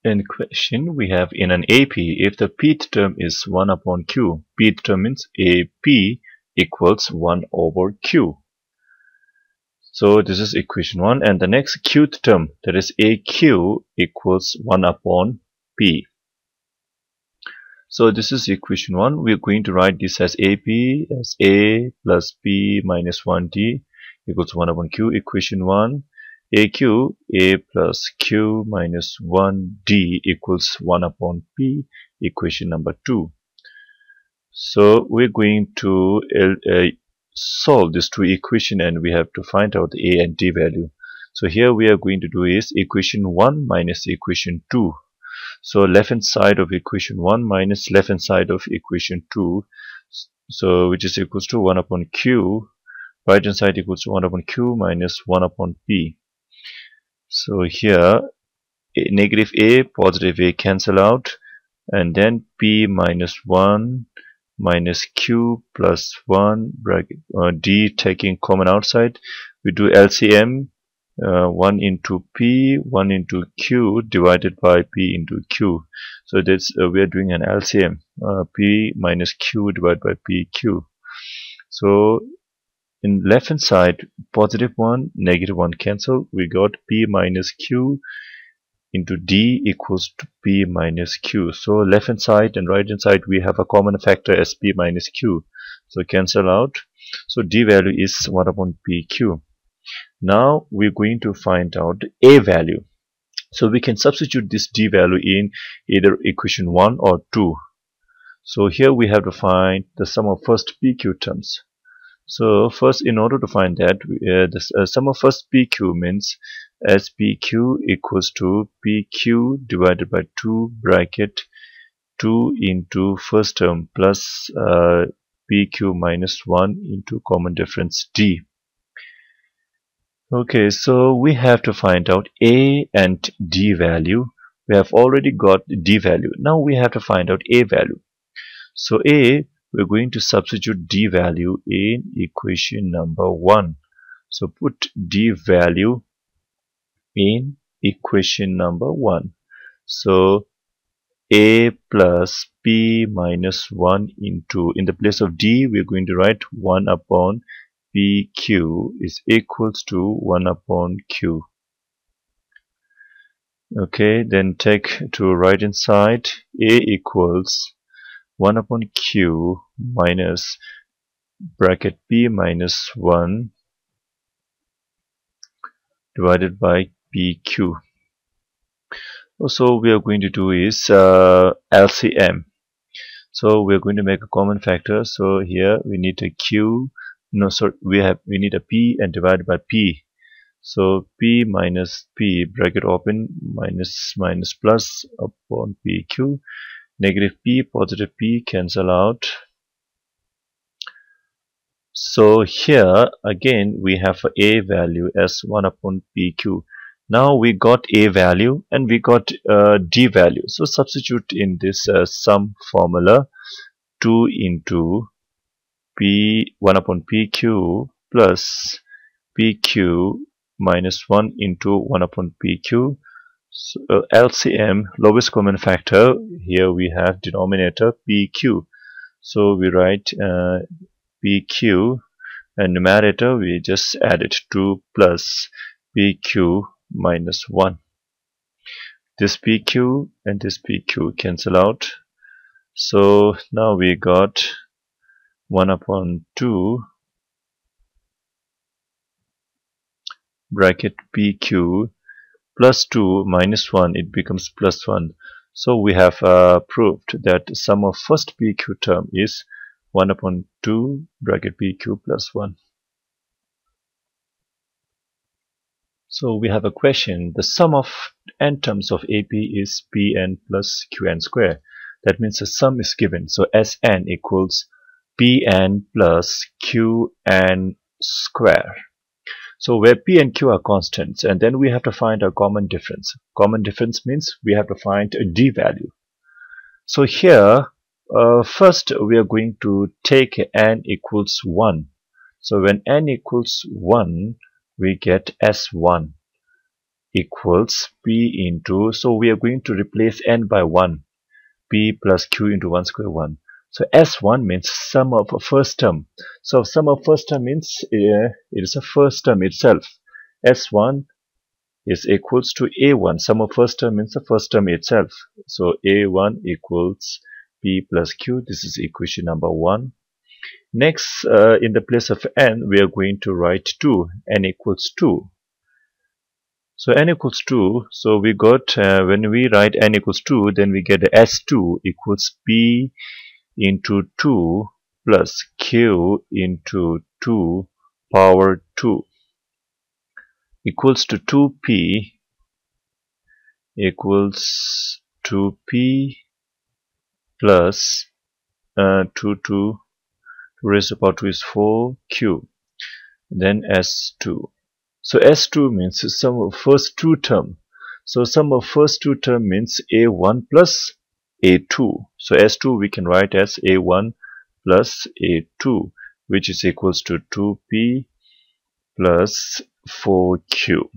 In question, we have in an AP, if the pth term is 1 upon q, pth term means AP equals 1 over q. So this is equation 1, and the next qth term, that is AQ, equals 1 upon P. So this is equation 1. We are going to write this as AP as A plus P minus 1D equals 1 upon Q. Equation 1. AQ, A plus Q minus 1D equals 1 upon P, equation number 2. So we're going to solve these two equations, and we have to find out the A and D value. So here we are going to do is equation 1 minus equation 2. So left hand side of equation 1 minus left hand side of equation 2, so which is equals to 1 upon Q. Right hand side equals to 1 upon Q minus 1 upon P. So here negative A, positive A cancel out, and then P minus 1 minus Q plus 1 bracket D taking common outside. We do LCM, 1 into P, 1 into Q divided by P into Q. So that's we are doing an LCM, P minus Q divided by PQ. So in left hand side, positive 1, negative 1 cancel. We got P minus Q into D equals to P minus Q. So left hand side and right hand side, we have a common factor as P minus Q. So cancel out. So D value is 1 upon PQ. Now we're going to find out A value. So we can substitute this D value in either equation 1 or 2. So here we have to find the sum of first PQ terms. So first, in order to find that, the sum of first PQ means as PQ equals to PQ divided by 2 bracket 2 into first term plus PQ minus 1 into common difference D. Okay, so we have to find out A and D value. We have already got D value. Now we have to find out A value. So A, we're going to substitute D value in equation number 1. So put D value in equation number 1. So A plus P minus 1 into, in the place of D, we're going to write 1 upon PQ is equals to 1 upon Q. Okay, then take to right hand side, A equals 1 upon Q minus bracket P minus 1 divided by PQ. So we are going to do is LCM. So we are going to make a common factor. So here we need a Q. No, sorry, we need a P and divided by P. So P minus P bracket open minus minus plus upon PQ. Negative P, positive P cancel out. So here again we have A value as 1 upon PQ. Now we got A value and we got D value. So substitute in this sum formula 2 into P 1 upon PQ plus PQ minus 1 into 1 upon PQ. So, LCM, lowest common factor, here we have denominator PQ. So we write PQ, and numerator we just added 2 plus PQ minus 1. This PQ and this PQ cancel out. So now we got 1 upon 2 bracket PQ plus 2 minus 1, it becomes plus 1. So we have proved that sum of first PQ term is 1 upon 2 bracket PQ plus 1. So we have a question. The sum of n terms of AP is Pn plus Qn square. That means the sum is given. So Sn equals Pn plus Qn square. So where P and Q are constants, and then we have to find a common difference. Common difference means we have to find a D value. So here, first we are going to take n equals 1. So when n equals 1, we get S1. equals p into, so we are going to replace n by 1, p plus q into 1 square 1. So S1 means sum of a first term. So sum of first term means it is a first term itself. S1 is equals to A1. Sum of first term means the first term itself. So A1 equals P plus Q. This is equation number 1. Next, in the place of n, we are going to write 2. N equals 2. So n equals 2. So we got, when we write n equals 2, then we get S2 equals P into 2 plus Q into 2 power 2 equals to 2P equals 2P plus 2 raised to the power 2 is 4Q, then S2. So S2 means sum of first two term. So sum of first two term means A1 plus A2. So S2 we can write as A1 plus A2, which is equals to 2P plus 4Q.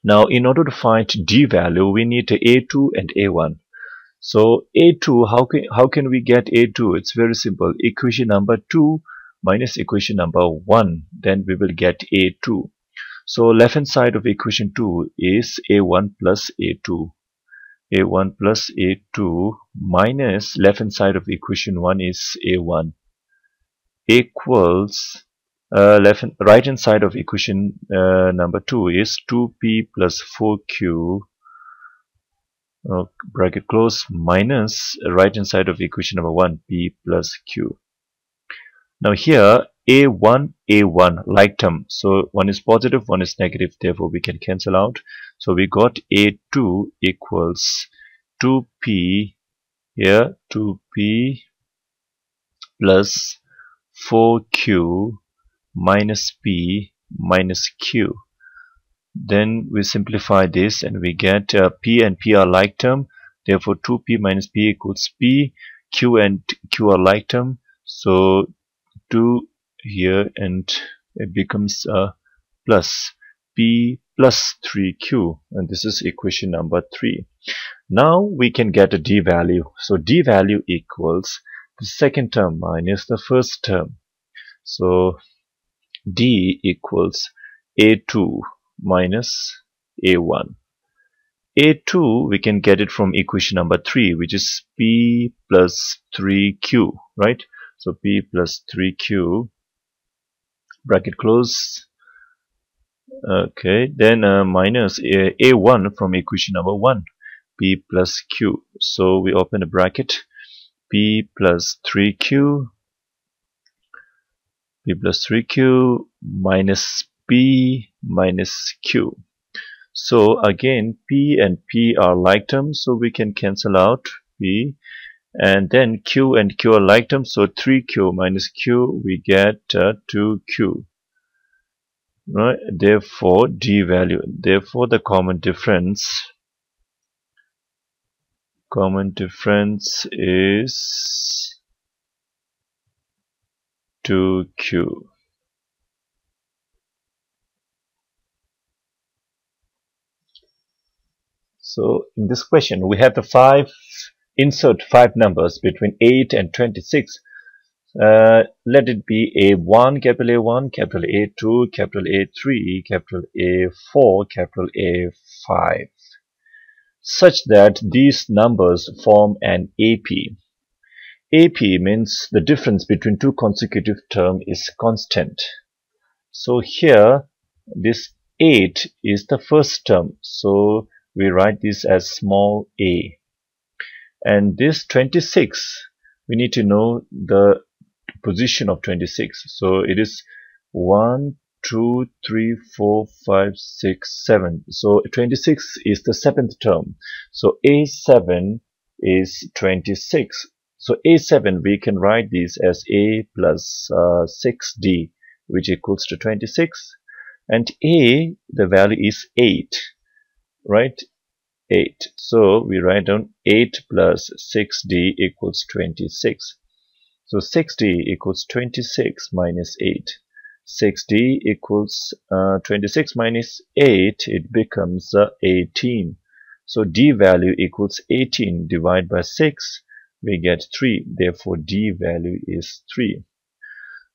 Now in order to find D value, we need A2 and A1. So A2, how can we get A2? It's very simple. Equation number 2 minus equation number 1, then we will get A2. So left hand side of equation 2 is A1 plus A2. A1 plus A2 minus left hand side of equation 1 is A1 equals right hand side of equation number 2 is 2P plus 4Q bracket close minus right hand side of equation number 1 P plus Q. Now here A1 like term, so one is positive, one is negative, therefore we can cancel out. So we got A2 equals 2P here, 2P plus 4Q minus P minus Q. Then we simplify this and we get P and P are like term, therefore 2P minus P equals P. Q and Q are like term, so 2 here and it becomes plus P plus 3Q, and this is equation number 3. Now we can get a D value. So D value equals the second term minus the first term. So D equals A2 minus A1. A2 we can get it from equation number 3, which is P plus 3Q, right? So P plus 3Q bracket close. Okay, then minus A1 from equation number 1, P plus Q. So we open a bracket, P plus 3Q minus P minus Q. So again P and P are like terms, so we can cancel out P, and then Q and Q are like terms, so 3Q minus Q we get 2Q, right? Therefore D value, therefore the common difference is 2Q. So in this question we have the insert 5 numbers between 8 and 26. Let it be A1, capital A1, capital A2, capital A3, capital A4, capital A5, such that these numbers form an AP. AP means the difference between two consecutive terms is constant. So here this 8 is the first term, so we write this as small a. And this 26, we need to know the position of 26. So it is 1, 2, 3, 4, 5, 6, 7. So 26 is the 7th term. So A7 is 26. So A7 we can write this as A plus 6D, which equals to 26. And A, the value is 8, right? 8. So we write down 8 plus 6D equals 26. So 6D equals 26 minus 8. 6d equals 26 minus 8, it becomes 18. So d value equals 18. Divide by 6, we get 3. Therefore, d value is 3.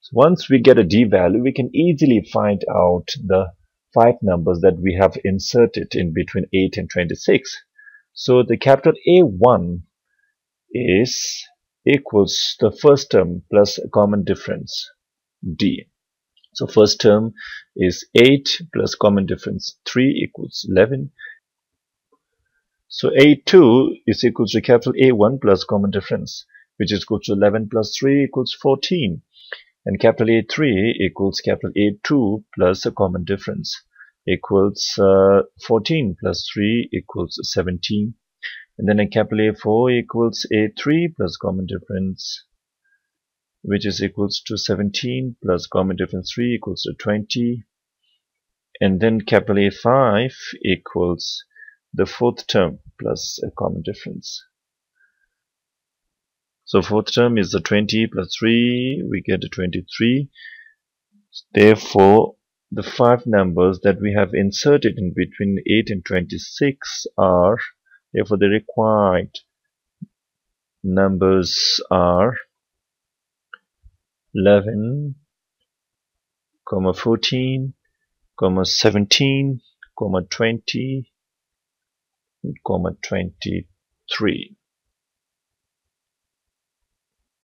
So once we get a d value, we can easily find out the 5 numbers that we have inserted in between 8 and 26. So the capital A1 is equals the first term plus a common difference, d. So first term is 8 plus common difference 3 equals 11. So A2 is equals to capital A1 plus common difference, which is equal to 11 plus 3 equals 14. And capital A3 equals capital A2 plus a common difference equals 14 plus 3 equals 17. And then a capital A4 equals A3 plus common difference, which is equals to 17 plus common difference 3 equals to 20. And then capital A5 equals the fourth term plus a common difference. So fourth term is the 20 plus 3, we get a 23. Therefore, the 5 numbers that we have inserted in between 8 and 26 are, therefore the required numbers are 11, 14, 17, 20, 23.